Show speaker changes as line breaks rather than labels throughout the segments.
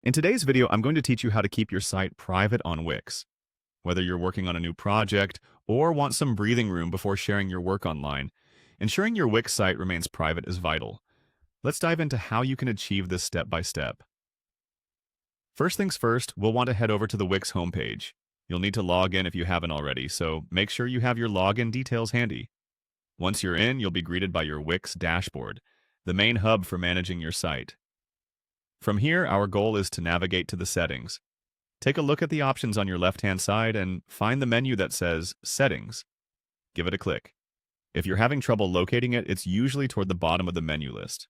In today's video, I'm going to teach you how to keep your site private on Wix. Whether you're working on a new project or want some breathing room before sharing your work online, ensuring your Wix site remains private is vital. Let's dive into how you can achieve this step by step. First things first, we'll want to head over to the Wix homepage. You'll need to log in if you haven't already, so make sure you have your login details handy. Once you're in, you'll be greeted by your Wix dashboard, the main hub for managing your site. From here, our goal is to navigate to the settings. Take a look at the options on your left-hand side and find the menu that says Settings. Give it a click. If you're having trouble locating it, it's usually toward the bottom of the menu list.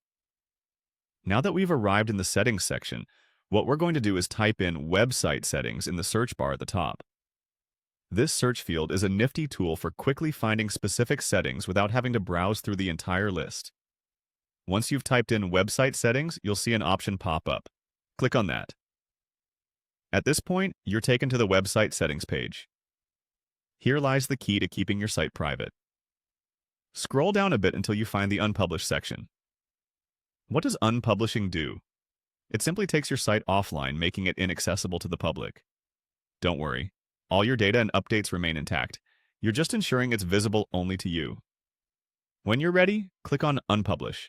Now that we've arrived in the Settings section, what we're going to do is type in Website Settings in the search bar at the top. This search field is a nifty tool for quickly finding specific settings without having to browse through the entire list. Once you've typed in Website Settings, you'll see an option pop up. Click on that. At this point, you're taken to the Website Settings page. Here lies the key to keeping your site private. Scroll down a bit until you find the Unpublished section. What does unpublishing do? It simply takes your site offline, making it inaccessible to the public. Don't worry, all your data and updates remain intact. You're just ensuring it's visible only to you. When you're ready, click on Unpublish.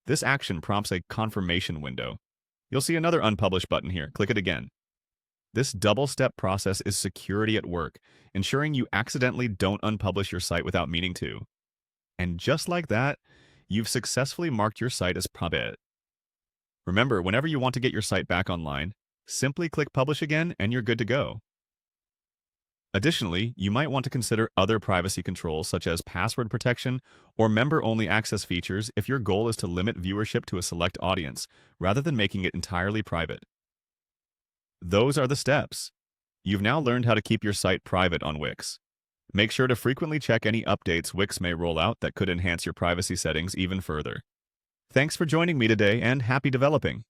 This action prompts a confirmation window. You'll see another Unpublish button here. Click it again. This double-step process is security at work, ensuring you accidentally don't unpublish your site without meaning to. And just like that, you've successfully marked your site as private. Remember, whenever you want to get your site back online, simply click Publish again and you're good to go. Additionally, you might want to consider other privacy controls such as password protection or member-only access features if your goal is to limit viewership to a select audience, rather than making it entirely private. Those are the steps. You've now learned how to keep your site private on Wix. Make sure to frequently check any updates Wix may roll out that could enhance your privacy settings even further. Thanks for joining me today and happy developing!